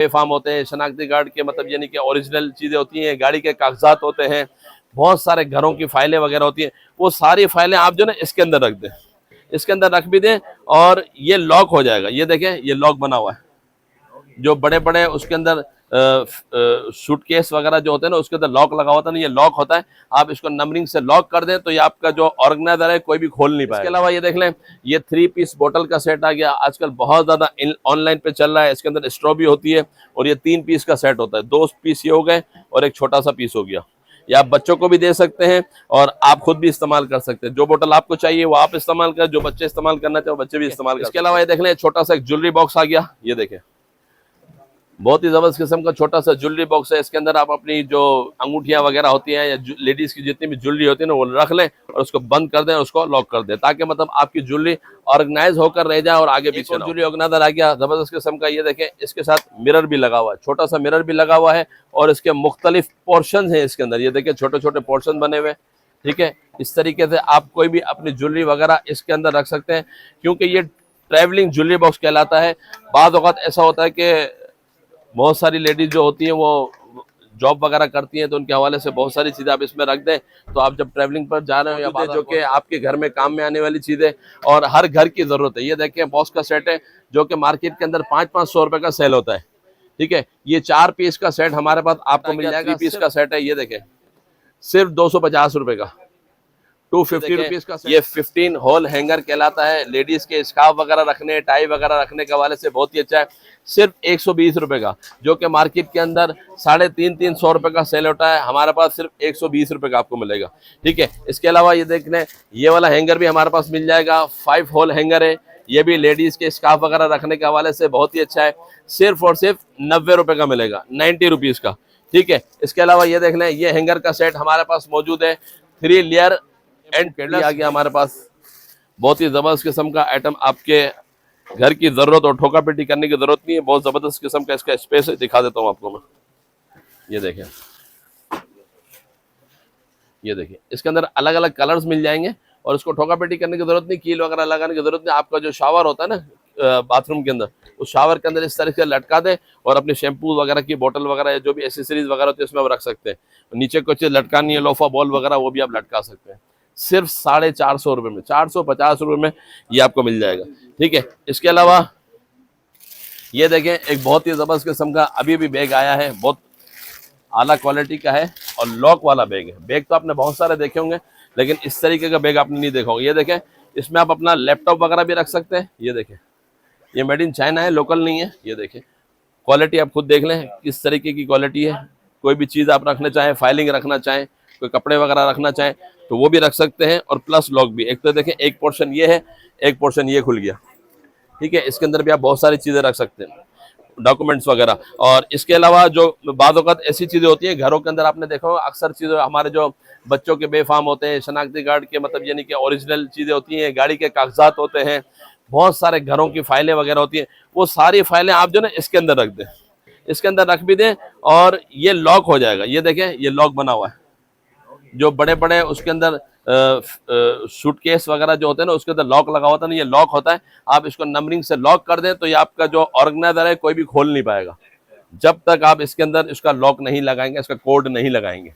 Farm होते हैं, शनाख्ती card के मतलब यानी कि ओरिजिनल चीज़ें होती हैं, गाड़ी के कागजात होते हैं, बहुत सारे घरों की फाइलें वगैरह होती हैं। वो सारी फाइलें आप जो ना इसके अंदर रख दें, इसके अंदर रख भी दें और ये लॉक हो जाएगा। ये देखें, ये लॉक बना हुआ है। जो बड़े बड़े उसके अंदर सूटकेस वगैरह जो होते हैं ना, उसके अंदर लॉक लगा होता है ना, ये लॉक होता है। आप इसको नंबरिंग से लॉक कर दें तो ये आपका जो ऑर्गेनाइजर है कोई भी खोल नहीं पाएगा। इसके अलावा ये देख लें, ये 3 पीस बोतल का सेट आ गया। आजकल बहुत ज़्यादा ऑनलाइन पे चल रहा है। इसके अंदर स्ट्रॉ भी होती है और ये 3 पीस का सेट होता है। 2 पीस ये हो गए और एक छोटा सा पीस हो गया। ये आप बच्चों को भी दे सकते हैं और आप खुद भी इस्तेमाल कर सकते हैं। जो बोतल आपको चाहिए वो आप इस्तेमाल करें, जो बच्चे इस्तेमाल करना चाहे वो बच्चे भी इस्तेमाल करें। इसके अलावा ये देख लें, छोटा सा एक ज्वेलरी बॉक्स आ गया। ये देखें, बहुत ही जबरदस्त किस्म का छोटा सा ज्वेलरी बॉक्स है। इसके अंदर आप अपनी जो अंगूठियां वगैरह होती हैं या लेडीज की जितनी भी ज्वेलरी होती है ना, वो रख लें और उसको बंद कर दें और उसको लॉक कर दें, ताकि मतलब आपकी ज्वेलरी ऑर्गेनाइज होकर रह जाए और आगे पीछे ना हो। ज्वेलरी ऑर्गेनाइजर आ गया जबरदस्त किस्म का। ये देखें, इसके साथ मिरर भी लगा हुआ है, छोटा सा मिरर भी लगा हुआ है और इसके मुख्तलिफ पोर्शन है इसके अंदर। ये देखें, छोटे छोटे पोर्शन बने हुए, ठीक है। इस तरीके से आप कोई भी अपनी ज्वेलरी वगैरह इसके अंदर रख सकते हैं, क्योंकि ये ट्रैवलिंग ज्वेलरी बॉक्स कहलाता है। बाद वक्त ऐसा होता है कि बहुत सारी लेडीज जो होती हैं वो जॉब वगैरह करती हैं, तो उनके हवाले से बहुत सारी चीज़ें आप इसमें रख दें। तो आप जब ट्रैवलिंग पर जा रहे हो या जो कि आपके घर में काम में आने वाली चीज़ें और हर घर की ज़रूरत है। ये देखें, बॉस का सेट है जो कि मार्केट के अंदर 500-500 रुपये का सेल होता है, ठीक है। ये 4 पीस का सेट हमारे पास आपको मिल जाएगा। 3 पीस का सेट है, ये देखें, सिर्फ 250 रुपये का, 250 रुपीज का। ये 15 होल हैंगर कहलाता है। लेडीज के स्कार्फ वगैरह रखने, टाई वगैरह रखने के हवाले से बहुत ही अच्छा है। सिर्फ 120 रुपये का, जो कि मार्केट के अंदर 350-300 रुपये का सेल होता है, हमारे पास सिर्फ 120 रुपये का आपको मिलेगा, ठीक है। इसके अलावा ये देख लें, ये वाला हैंगर भी हमारे पास मिल जाएगा। 5 होल हैंगर है, ये भी लेडीज के स्कार्फ वगैरह रखने के हवाले से बहुत ही अच्छा है। सिर्फ और सिर्फ 90 रुपये का मिलेगा, 90 रुपीज़ का, ठीक है। इसके अलावा ये देख लें, ये हैंगर का सेट हमारे पास मौजूद है। 3 लेयर एंड कैंडल आ गया हमारे पास। बहुत ही जबरदस्त किस्म का आइटम, आपके घर की जरूरत और ठोका पेटी करने की जरूरत नहीं है। बहुत जबरदस्त किस्म का इसका स्पेस है, दिखा देता हूँ आपको मैं। ये देखें, ये देखिए, इसके अंदर अलग अलग कलर्स मिल जाएंगे और उसको ठोका पेटी करने की जरूरत नहीं, कील वगैरह लगाने की जरूरत नहीं। आपका जो शावर होता है ना बाथरूम के अंदर, उस शावर के अंदर इस तरह से लटका दे और अपने शैम्पू वगैरह की बोतल वगैरह जो भी एसेसरीज वगैरह होती है उसमें आप रख सकते हैं। नीचे कुछ चीज़ लटकानी है, लोफा बॉल वगैरह, वो भी आप लटका सकते हैं। सिर्फ 450 रुपये में, 450 रुपये में ये आपको मिल जाएगा, ठीक है। इसके अलावा ये देखें, एक बहुत ही ज़बरदस्त किस्म का अभी भी बैग आया है, बहुत आला क्वालिटी का है और लॉक वाला बैग है। बैग तो आपने बहुत सारे देखे होंगे, लेकिन इस तरीके का बैग आपने नहीं देखा होगा। ये देखें, इसमें आप अपना लैपटॉप वगैरह भी रख सकते हैं। ये देखें, ये मेड इन चाइना है, लोकल नहीं है। ये देखें, क्वालिटी आप खुद देख लें किस तरीके की क्वालिटी है। कोई भी चीज़ आप रखना चाहें, फाइलिंग रखना चाहें, कोई कपड़े वगैरह रखना चाहें तो वो भी रख सकते हैं। और प्लस लॉक भी, एक तो देखें, एक पोर्शन ये है, एक पोर्शन ये खुल गया, ठीक है। इसके अंदर भी आप बहुत सारी चीज़ें रख सकते हैं, डॉक्यूमेंट्स वगैरह। और इसके अलावा जो बाद वक़्त ऐसी चीज़ें होती हैं घरों के अंदर, आपने देखा होगा अक्सर चीज़ें, हमारे जो बच्चों के बेफाम होते हैं, शनाख्ती कार्ड के मतलब यानी कि ओरिजिनल चीज़ें होती हैं, गाड़ी के कागजात होते हैं, बहुत सारे घरों की फाइलें वगैरह होती हैं, वो सारी फाइलें आप जो ना इसके अंदर रख दें, इसके अंदर रख भी दें और ये लॉक हो जाएगा। ये देखें, ये लॉक बना हुआ है। जो बड़े बड़े उसके अंदर सूटकेस वगैरह जो होते हैं ना, उसके अंदर लॉक लगा होता है ना, ये लॉक होता है। आप इसको नंबरिंग से लॉक कर दें तो ये आपका जो ऑर्गेनाइजर है कोई भी खोल नहीं पाएगा, जब तक आप इसके अंदर इसका लॉक नहीं लगाएंगे, इसका कोड नहीं लगाएंगे।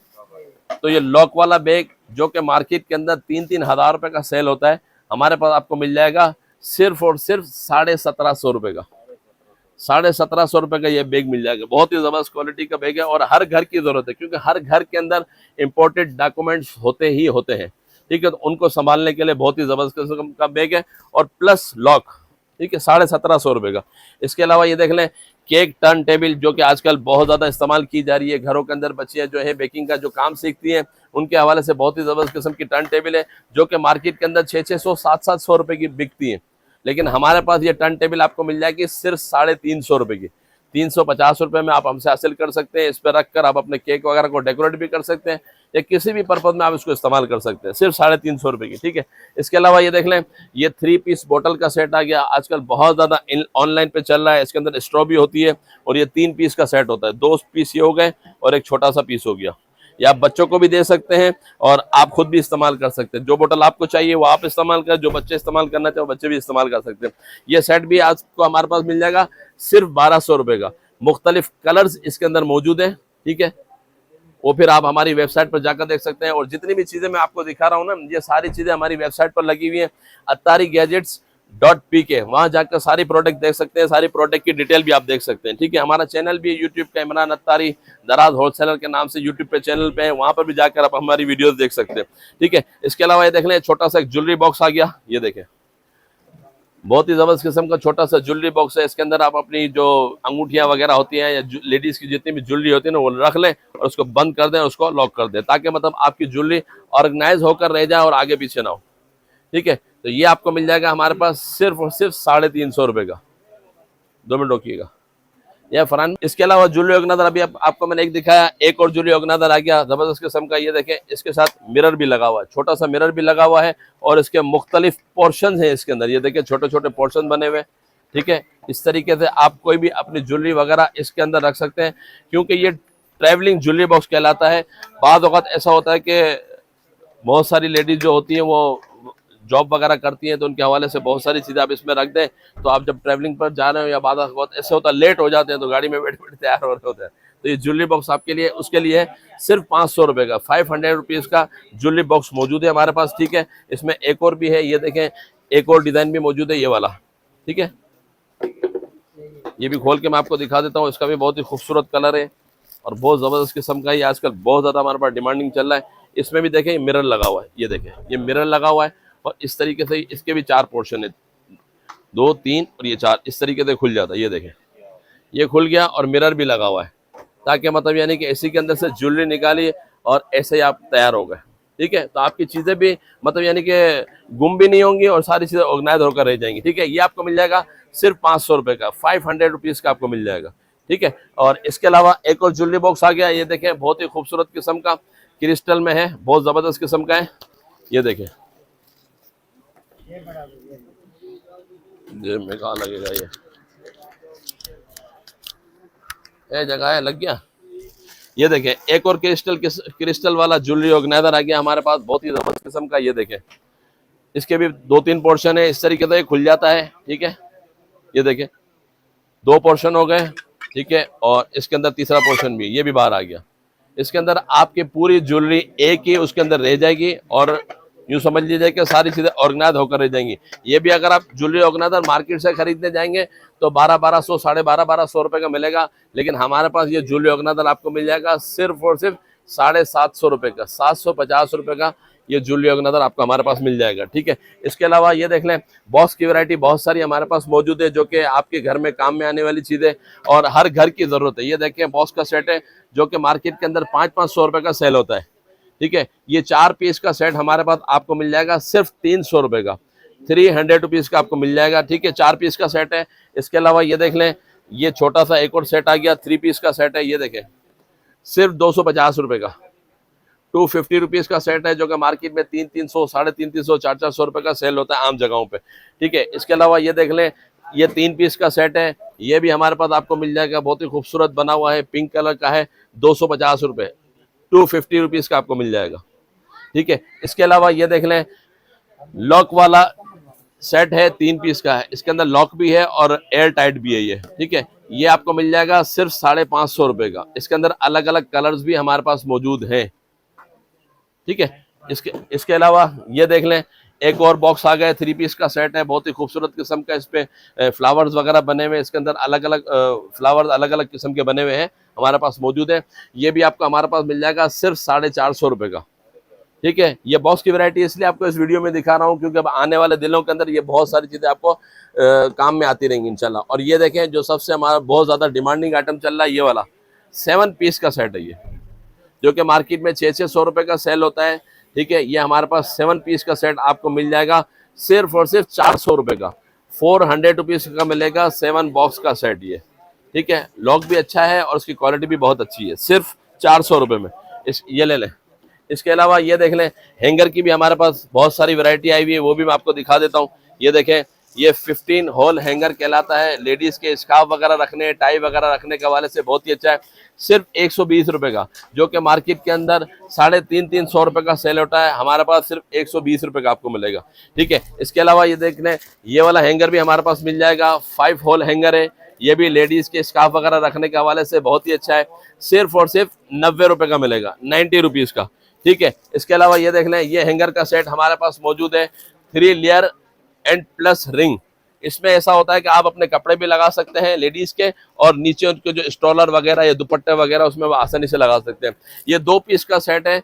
तो ये लॉक वाला बैग जो कि मार्केट के अंदर 3-3 हज़ार रुपये का सेल होता है, हमारे पास आपको मिल जाएगा सिर्फ और सिर्फ 1750 रुपये का। 1750 रुपये का ये बैग मिल जाएगा। बहुत ही ज़बरदस्त क्वालिटी का बैग है और हर घर की ज़रूरत है, क्योंकि हर घर के अंदर इम्पोर्टेड डॉक्यूमेंट्स होते ही होते हैं, ठीक है। तो उनको संभालने के लिए बहुत ही ज़बरदस्त किस्म का बैग है और प्लस लॉक, ठीक है, 1750 रुपये का। इसके अलावा ये देख लें, केक टर्न टेबल, जो कि आजकल बहुत ज़्यादा इस्तेमाल की जा रही है घरों के अंदर। बच्चियाँ जो है बेकिंग का जो काम सीखती हैं, उनके हवाले से बहुत ही ज़बरदस्त किस्म की टर्न टेबल है, जो कि मार्केट के अंदर 600-700 रुपये की बिकती हैं। लेकिन हमारे पास ये टर्न टेबल आपको मिल जाएगी सिर्फ 350 रुपये की। 350 रुपये में आप हमसे हासिल कर सकते हैं। इस पर रख कर आप अपने केक वगैरह को डेकोरेट भी कर सकते हैं या किसी भी पर्पज़ में आप इसको इस्तेमाल कर सकते हैं, सिर्फ 350 रुपये की, ठीक है। इसके अलावा ये देख लें, ये 3 पीस बोतल का सेट आ गया। आजकल बहुत ज़्यादा ऑनलाइन पे चल रहा है। इसके अंदर स्ट्रॉ भी होती है और ये 3 पीस का सेट होता है। 2 पीस ये हो गए और एक छोटा सा पीस हो गया। या आप बच्चों को भी दे सकते हैं और आप खुद भी इस्तेमाल कर सकते हैं। जो बोतल आपको चाहिए वो आप इस्तेमाल करें, जो बच्चे इस्तेमाल करना चाहे वो बच्चे भी इस्तेमाल कर सकते हैं। ये सेट भी आपको हमारे पास मिल जाएगा सिर्फ 1200 रुपये का। मुख्तलिफ कलर्स इसके अंदर मौजूद है। ठीक है, वो फिर आप हमारी वेबसाइट पर जाकर देख सकते हैं। और जितनी भी चीज़ें मैं आपको दिखा रहा हूँ ना, ये सारी चीज़ें हमारी वेबसाइट पर लगी हुई हैं, attarigadgets.pk। वहाँ जाकर सारी प्रोडक्ट देख सकते हैं, सारी प्रोडक्ट की डिटेल भी आप देख सकते हैं। ठीक है, हमारा चैनल भी है यूट्यूब का, इमरान अत्तारी दराज होलसेलर के नाम से यूट्यूब पे चैनल पे है, वहाँ पर भी जाकर आप हमारी वीडियोस देख सकते हैं। ठीक है, इसके अलावा ये देख लें, छोटा सा एक ज्वेलरी बॉक्स आ गया, ये देखें, बहुत ही जबरदस्त किस्म का छोटा सा ज्वेलरी बॉक्स है। इसके अंदर आप अपनी जो अंगूठियां वगैरह होती हैं या लेडीज की जितनी भी ज्वेलरी होती है ना, वो रख लें और उसको बंद कर दें और उसको लॉक कर दें, ताकि मतलब आपकी ज्वेलरी ऑर्गेनाइज होकर रह जाए और आगे पीछे ना हो। ठीक है, तो ये आपको मिल जाएगा हमारे पास सिर्फ और सिर्फ 350 रुपये का। 2 मिनट रोकिएगा यह फरहान। इसके अलावा ज्वेलरी ऑर्गेनाइजर अभी आपको मैंने एक दिखाया, एक और ज्वेलरी ऑर्गेनाइजर आ गया जबरदस्त किस्म का। ये देखें, इसके साथ मिरर भी लगा हुआ है, छोटा सा मिरर भी लगा हुआ है और इसके मुख्तलिफ पोर्शन हैं इसके अंदर। ये देखें, छोटे छोटे पोर्शन बने हुए। ठीक है, इस तरीके से आप कोई भी अपनी ज्वेलरी वगैरह इसके अंदर रख सकते हैं, क्योंकि ये ट्रैवलिंग ज्वेलरी बॉक्स कहलाता है। बाद वक़्त ऐसा होता है कि बहुत सारी लेडीज जो होती हैं वो जॉब वगैरह करती हैं, तो उनके हवाले से बहुत सारी चीज़ें आप इसमें रख दें, तो आप जब ट्रैवलिंग पर जा रहे हो या बाद वक्त ऐसे होता है लेट हो जाते हैं, तो गाड़ी में बैठे बैठे तैयार हो रहे होते हैं, तो ये ज्वेलरी बॉक्स आपके लिए, उसके लिए है सिर्फ 500 रुपये का। 500 रुपीज़ का ज्वेलरी बॉक्स मौजूद है हमारे पास। ठीक है, इसमें एक और भी है, ये देखें, एक और डिज़ाइन भी मौजूद है, ये वाला। ठीक है, ये भी खोल के मैं आपको दिखा देता हूँ। इसका भी बहुत ही खूबसूरत कलर है और बहुत ज़बरदस्त किस्म का, ये आजकल बहुत ज़्यादा हमारे पास डिमांडिंग चल रहा है। इसमें भी देखें मिरर लगा हुआ है, ये देखें, ये मिरर लगा हुआ है और इस तरीके से इसके भी 4 पोर्शन है, 2, 3 और ये 4, इस तरीके से खुल जाता है। ये देखें, ये खुल गया और मिरर भी लगा हुआ है, ताकि मतलब यानी कि इसी के अंदर से ज्वेलरी निकाली और ऐसे ही आप तैयार हो गए। ठीक है, तो आपकी चीज़ें भी मतलब यानी कि गुम भी नहीं होंगी और सारी चीज़ें ऑर्गेनाइज होकर रह जाएंगी। ठीक है, ये आपको मिल जाएगा सिर्फ 500 रुपये का, 500 रुपीज़ का आपको मिल जाएगा। ठीक है, और इसके अलावा एक और ज्वेलरी बॉक्स आ गया, ये देखें, बहुत ही खूबसूरत किस्म का, क्रिस्टल में है, बहुत ज़बरदस्त किस्म का है। ये देखें, ये में कहाँ लगेगा, ये जगह है, लग गया। ये देखें, एक और क्रिस्टल वाला ज्वेलरी ऑर्गेनाइजर आ गया हमारे पास, बहुत ही जबरदस्त किस्म का। ये देखें, इसके भी 2-3 पोर्शन है, इस तरीके से खुल जाता है। ठीक है, ये देखें, 2 पोर्शन हो गए। ठीक है, और इसके अंदर तीसरा पोर्शन भी, ये भी बाहर आ गया। इसके अंदर आपकी पूरी ज्वेलरी एक ही उसके अंदर रह जाएगी और यूँ समझ लीजिए कि सारी चीज़ें ऑर्गेनाइज होकर रह जाएंगी। ये भी अगर आप ज्वेलरी ऑर्गेनाइजर मार्केट से खरीदने जाएंगे तो 1200 साढ़े 1200 रुपये का मिलेगा, लेकिन हमारे पास ये ज्वेलरी ऑर्गेनाइजर आपको मिल जाएगा सिर्फ और सिर्फ 750 रुपये का, 750 रुपये का ये ज्वेलरी ऑर्गेनाइजर आपको हमारे पास मिल जाएगा। ठीक है, इसके अलावा ये देख लें, बॉक्स की वैरायटी बहुत सारी हमारे पास मौजूद है, जो कि आपके घर में काम में आने वाली चीज़ें और हर घर की ज़रूरत है। ये देखें, बॉक्स का सेट है जो कि मार्केट के अंदर 500-500 रुपये का सेल होता है। ठीक है, ये 4 पीस का सेट हमारे पास आपको मिल जाएगा सिर्फ 300 रुपये का, 300 रुपीज़ का आपको मिल जाएगा। ठीक है, 4 पीस का सेट है। इसके अलावा ये देख लें, ये छोटा सा एक और सेट आ गया, 3 पीस का सेट है। ये देखें, सिर्फ 250 रुपये का, 250 रुपीज़ का सेट है, जो कि मार्केट में 300, साढ़े 300, 400 रुपये का सेल होता है आम जगहों पे। ठीक है, इसके अलावा ये देख लें, ये 3 पीस का सेट है, ये भी हमारे पास आपको मिल जाएगा, बहुत ही खूबसूरत बना हुआ है, पिंक कलर का है, 250 रुपये, 250 रुपीज़ का आपको मिल जाएगा। ठीक है, इसके अलावा ये देख लें, लॉक वाला सेट है, 3 पीस का है, इसके अंदर लॉक भी है और एयर टाइट भी है ये। ठीक है, ये आपको मिल जाएगा सिर्फ 550 रुपये का। इसके अंदर अलग अलग कलर्स भी हमारे पास मौजूद हैं। ठीक है, इसके अलावा ये देख लें, एक और बॉक्स आ गया, 3 पीस का सेट है, बहुत ही खूबसूरत किस्म का, इस पे फ्लावर्स वगैरह बने हुए हैं, इसके अंदर अलग अलग फ्लावर्स अलग अलग किस्म के बने हुए हैं, हमारे पास मौजूद है। ये भी आपको हमारे पास मिल जाएगा सिर्फ 450 रुपये का। ठीक है, ये बॉक्स की वैरायटी इसलिए आपको इस वीडियो में दिखा रहा हूँ क्योंकि अब आने वाले दिनों के अंदर ये बहुत सारी चीज़ें आपको काम में आती रहेंगी इंशाल्लाह। और ये देखें, जो सबसे हमारा बहुत ज़्यादा डिमांडिंग आइटम चल रहा है, ये वाला 7 पीस का सेट है, ये जो कि मार्केट में 600 रुपये का सेल होता है। ठीक है, ये हमारे पास 7 पीस का सेट आपको मिल जाएगा सिर्फ और सिर्फ 400 रुपये का, 400 रुपीज़ का मिलेगा 7 बॉक्स का सेट ये। ठीक है, लॉक भी अच्छा है और उसकी क्वालिटी भी बहुत अच्छी है, सिर्फ 400 रुपये में ये ले लें। इसके अलावा ये देख लें, हैंगर की भी हमारे पास बहुत सारी वैरायटी आई हुई है, वो भी मैं आपको दिखा देता हूँ। ये देखें, ये 15 होल हैंगर कहलाता है, लेडीज़ के स्कार्फ वगैरह रखने, टाई वगैरह रखने के हवाले से बहुत ही अच्छा है, सिर्फ 120 रुपये का, जो कि मार्केट के अंदर 350 रुपये का सेल होता है, हमारे पास सिर्फ 120 रुपये का आपको मिलेगा। ठीक है, इसके अलावा ये देख लें, ये वाला हैंगर भी हमारे पास मिल जाएगा, 5 होल हैंगर है, ये भी लेडीज के स्कार्फ वगैरह रखने के हवाले से बहुत ही अच्छा है। सिर्फ और सिर्फ 90 रुपए का मिलेगा, 90 रुपीज का। ठीक है, इसके अलावा ये देख लें, ये हैंगर का सेट हमारे पास मौजूद है, 3 लेयर एंड प्लस रिंग। इसमें ऐसा होता है कि आप अपने कपड़े भी लगा सकते हैं लेडीज के, और नीचे उनके जो स्टॉलर वगैरह या दुपट्टे वगैरह उसमें वो आसानी से लगा सकते हैं। ये 2 पीस का सेट है,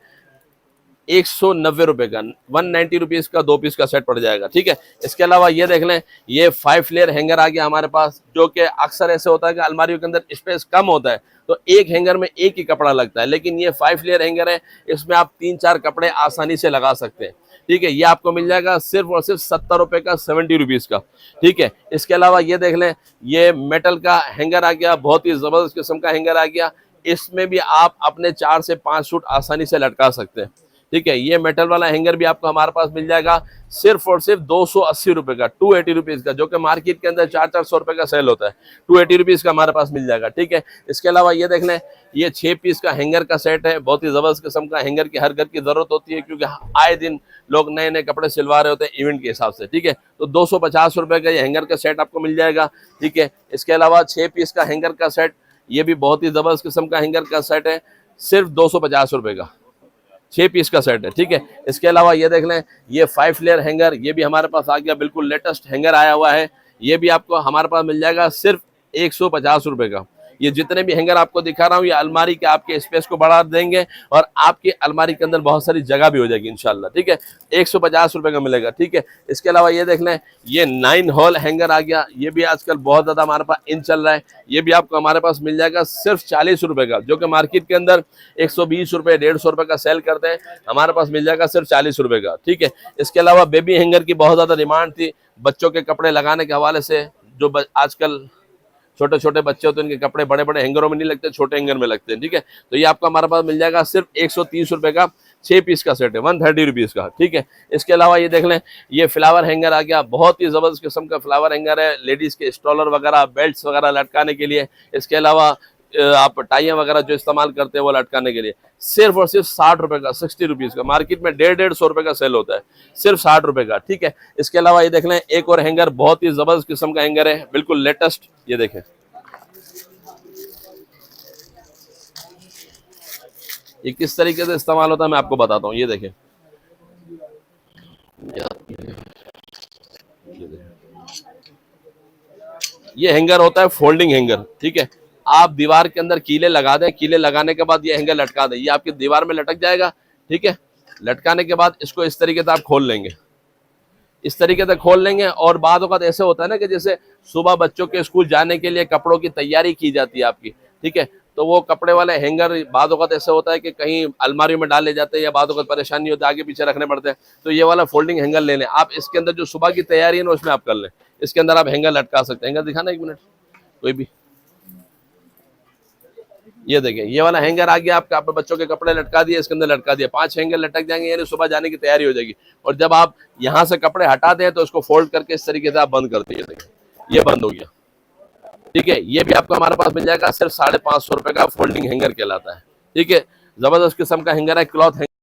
190 रुपए का, 190 रुपीज का 2 पीस का सेट पड़ जाएगा। ठीक है, इसके अलावा ये देख लें, ये 5 लेयर हैंगर आ गया हमारे पास, जो कि अक्सर ऐसे होता है कि अलमारियों के अंदर स्पेस कम होता है तो एक हैंगर में एक ही कपड़ा लगता है, लेकिन ये 5 लेयर हैंगर है, इसमें आप 3-4 कपड़े आसानी से लगा सकते हैं। ठीक है, ये आपको मिल जाएगा सिर्फ और सिर्फ 70 रुपए का, 70 रुपीज का। ठीक है, इसके अलावा ये देख लें, ये मेटल का हैंगर आ गया, बहुत ही जबरदस्त किस्म का हैंगर आ गया। इसमें भी आप अपने 4 से 5 सूट आसानी से लटका सकते हैं। ठीक है, ये मेटल वाला हैंगर भी आपको हमारे पास मिल जाएगा सिर्फ और सिर्फ 280 रुपए का, 280 रुपीज का, जो कि मार्केट के अंदर 400-400 रुपए का सेल होता है, 280 रुपीज का हमारे पास मिल जाएगा। ठीक है, इसके अलावा ये देख लें, ये 6 पीस का हैंगर का सेट है, बहुत ही जबरदस्त किस्म का हैंगर की हर घर की जरूरत होती है, क्योंकि आए दिन लोग नए नए कपड़े सिलवा रहे होते हैं इवेंट के हिसाब से। ठीक है, तो 250 रुपए का ये हैंगर का सेट आपको मिल जाएगा। ठीक है, इसके अलावा 6 पीस का हैंगर का सेट, ये भी बहुत ही जबरदस्त किस्म का हैंगर का सेट है, सिर्फ 250 रुपए का, 6 पीस का सेट है। ठीक है, इसके अलावा ये देख लें, ये 5 लेयर हैंगर, ये भी हमारे पास आ गया, बिल्कुल लेटेस्ट हैंगर आया हुआ है, ये भी आपको हमारे पास मिल जाएगा सिर्फ 150 रुपए का। ये जितने भी हैंगर आपको दिखा रहा हूँ, ये अलमारी के आपके स्पेस को बढ़ा देंगे और आपकी अलमारी के अंदर बहुत सारी जगह भी हो जाएगी इंशाल्लाह। ठीक है, 150 रुपए का मिलेगा। ठीक है, इसके अलावा ये देख लें, ये 9 होल हैंगर आ गया, ये भी आजकल बहुत ज्यादा हमारे पास इन चल रहा है, ये भी आपको हमारे पास मिल जाएगा सिर्फ 40 रुपए का, जो कि मार्केट के अंदर 120 रुपए 150 रुपए का सेल करते हैं, हमारे पास मिल जाएगा सिर्फ 40 रुपए का। ठीक है, इसके अलावा बेबी हैंगर की बहुत ज्यादा डिमांड थी, बच्चों के कपड़े लगाने के हवाले से, जो आजकल छोटे छोटे बच्चे होते हैं, उनके कपड़े बड़े बड़े हैंगरों में नहीं लगते, छोटे हैंगर में लगते हैं। ठीक है, तो ये आपको हमारे पास मिल जाएगा सिर्फ 130 रुपए का, 6 पीस का सेट है, 130 रुपीज का। ठीक है, इसके अलावा ये देख लें, ये फ्लावर हैंगर आ गया, बहुत ही जबरदस्त किस्म का फ्लावर हैंगर है, लेडीज के स्टॉलर वगैरह, बेल्ट वगैरह लटकाने के लिए। इसके अलावा आप टाइयां वगैरह जो इस्तेमाल करते हैं वो लटकाने के लिए, सिर्फ और सिर्फ 60 रुपए का, 60 रुपीज का, मार्केट में 150-150 रुपए का सेल होता है, सिर्फ 60 रुपए का। ठीक है, इसके अलावा ये देख लें, एक और हैंगर, बहुत ही जबरदस्त किस्म का हैंगर है, बिल्कुल लेटेस्ट, ये देखें, ये किस तरीके से इस्तेमाल होता है मैं आपको बताता हूँ। ये देखें, ये हैंगर होता है फोल्डिंग हैंगर। ठीक है, आप दीवार के अंदर कीले लगा दें, कीले लगाने के बाद ये हैंगर लटका दें, ये आपकी दीवार में लटक जाएगा। ठीक है, लटकाने के बाद इसको इस तरीके से आप खोल लेंगे, इस तरीके से खोल लेंगे। और बाद वक्त ऐसे होता है ना कि जैसे सुबह बच्चों के स्कूल जाने के लिए कपड़ों की तैयारी की जाती है आपकी। ठीक है, तो वो कपड़े वाले हैंगर बाद वक्त ऐसे होता है कि कहीं अलमारी में डाले जाते हैं या बाद वक्त परेशानी होती है, आगे पीछे रखने पड़ते हैं, तो ये वाला फोल्डिंग हैंगर ले लें आप, इसके अंदर जो सुबह की तैयारी है ना उसमें आप कर लें, इसके अंदर आप हैंगर लटका सकते हैं। हैंगर दिखाना 1 मिनट कोई भी, ये देखें, ये वाला हैंगर आ गया आपका, आपने बच्चों के कपड़े लटका दिए, इसके अंदर लटका दिया, 5 हैंगर लटक जाएंगे, यानी सुबह जाने की तैयारी हो जाएगी। और जब आप यहाँ से कपड़े हटा दें तो उसको फोल्ड करके इस तरीके से आप बंद करते हैं, देखें ये बंद हो गया। ठीक है, ये भी आपको हमारे पास मिल जाएगा सिर्फ 550 रुपए का, फोल्डिंग हैंगर कहलाता है। ठीक है, जबरदस्त किस्म का हैंगर है, क्लॉथ